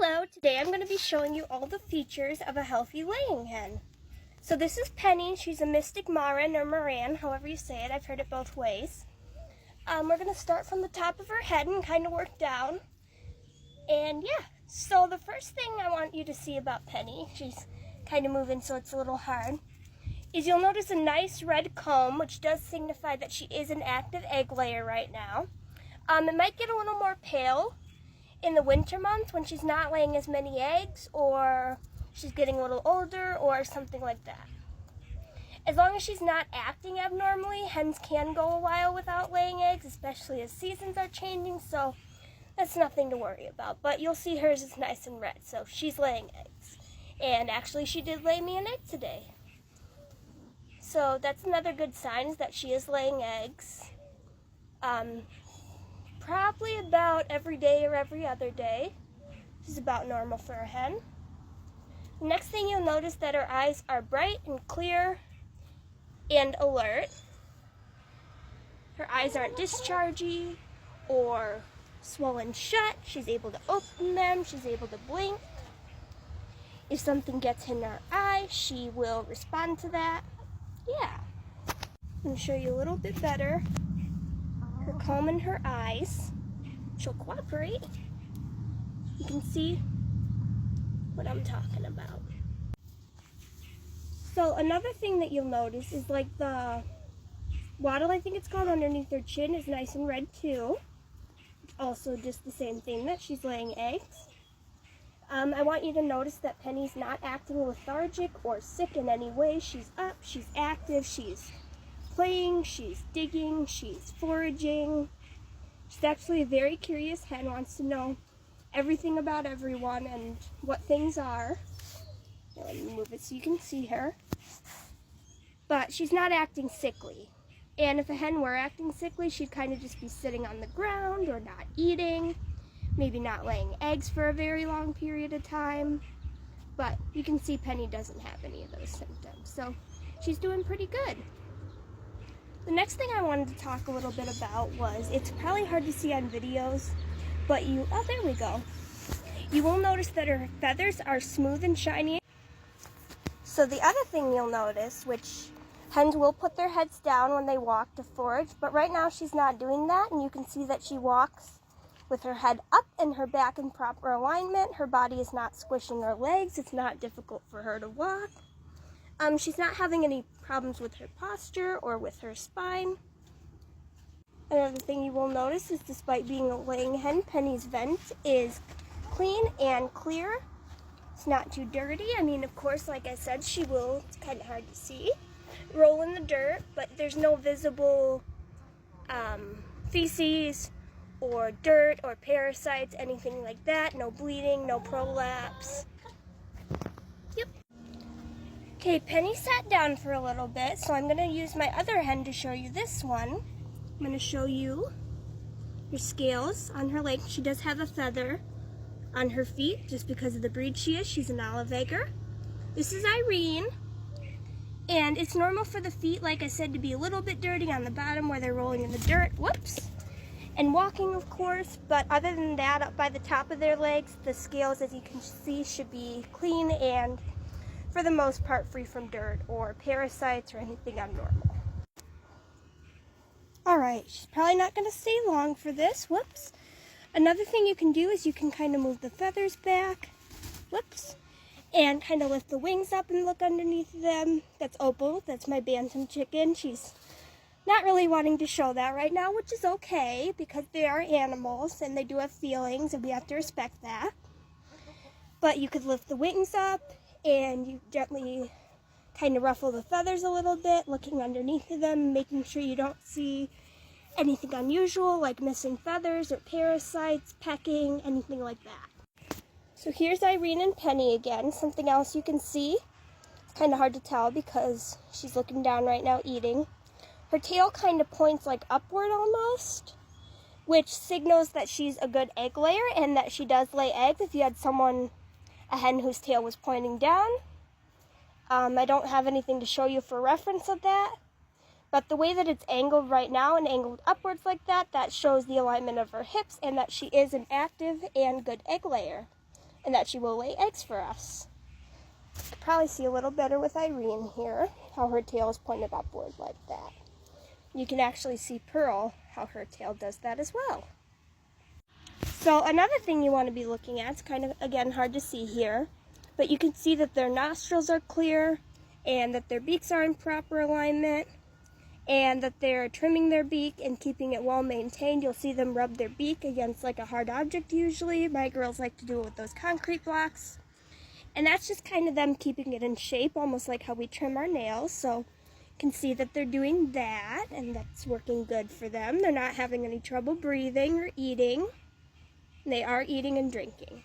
Hello, today I'm going to be showing you all the features of a healthy laying hen. So this is Penny. She's a Mystic Maran or Moran, however you say it. I've heard it both ways. We're going to start from the top of her head and kind of work down. And yeah, so the first thing I want you to see about Penny, she's kind of moving so it's a little hard, is you'll notice a nice red comb, which does signify that she is an active egg layer right now. It might get a little more pale in the winter months when she's not laying as many eggs, or she's getting a little older, or something like that. As long as she's not acting abnormally, hens can go a while without laying eggs, especially as seasons are changing, so that's nothing to worry about. But you'll see hers is nice and red, so she's laying eggs. And actually she did lay me an egg today. So that's another good sign, is that she is laying eggs. Probably about every day or every other day. This is about normal for a hen. The next thing you'll notice that her eyes are bright and clear and alert. Her eyes aren't dischargy or swollen shut. She's able to open them. She's able to blink. If something gets in her eye, she will respond to that. Yeah. I'm going to show you a little bit better. Her comb in her eyes. She'll cooperate. You can see what I'm talking about. So another thing that you'll notice is like the wattle, I think it's called, underneath her chin is nice and red too. It's also just the same thing, that she's laying eggs. I want you to notice that Penny's not acting lethargic or sick in any way. She's up, she's active, she's playing, she's digging, she's foraging. She's actually a very curious hen, wants to know everything about everyone and what things are. Now, let me move it so you can see her. But she's not acting sickly. And if a hen were acting sickly, she'd kind of just be sitting on the ground or not eating, maybe not laying eggs for a very long period of time. But you can see Penny doesn't have any of those symptoms. So she's doing pretty good. The next thing I wanted to talk a little bit about was, it's probably hard to see on videos, but oh, there we go. You will notice that her feathers are smooth and shiny. So the other thing you'll notice, which hens will put their heads down when they walk to forage, but right now she's not doing that, and you can see that she walks with her head up and her back in proper alignment. Her body is not squishing her legs. It's not difficult for her to walk. She's not having any problems with her posture or with her spine. Another thing you will notice is, despite being a laying hen, Penny's vent is clean and clear. It's not too dirty. I mean, of course, like I said, she will, it's kind of hard to see, roll in the dirt, but there's no visible feces or dirt or parasites, anything like that. No bleeding, no prolapse. Yep. Okay, Penny sat down for a little bit, so I'm going to use my other hen to show you this one. I'm going to show you her scales on her legs. She does have a feather on her feet, just because of the breed she is. She's an olive egger. This is Irene, and it's normal for the feet, like I said, to be a little bit dirty on the bottom where they're rolling in the dirt. Whoops. And walking, of course, but other than that, up by the top of their legs, the scales, as you can see, should be clean and, for the most part, free from dirt or parasites or anything abnormal. Alright, she's probably not going to stay long for this. Whoops. Another thing you can do is you can kind of move the feathers back. Whoops. And kind of lift the wings up and look underneath them. That's Opal. That's my bantam chicken. She's not really wanting to show that right now, which is okay, because they are animals and they do have feelings and we have to respect that. But you could lift the wings up and you gently kind of ruffle the feathers a little bit, looking underneath of them, making sure you don't see anything unusual like missing feathers or parasites, pecking, anything like that. So here's Irene and Penny again. Something else you can see, it's kind of hard to tell because she's looking down right now eating. Her tail kind of points like upward almost, which signals that she's a good egg layer and that she does lay eggs. If you had a hen whose tail was pointing down, I don't have anything to show you for reference of that, but the way that it's angled right now and angled upwards like that, that shows the alignment of her hips and that she is an active and good egg layer. and that she will lay eggs for us. You can probably see a little better with Irene here, how her tail is pointed upward like that. You can actually see Pearl, how her tail does that as well. So another thing you want to be looking at, it's kind of, again, hard to see here, but you can see that their nostrils are clear and that their beaks are in proper alignment and that they're trimming their beak and keeping it well maintained. You'll see them rub their beak against like a hard object usually. My girls like to do it with those concrete blocks. And that's just kind of them keeping it in shape, almost like how we trim our nails. So you can see that they're doing that, and that's working good for them. They're not having any trouble breathing or eating. They are eating and drinking.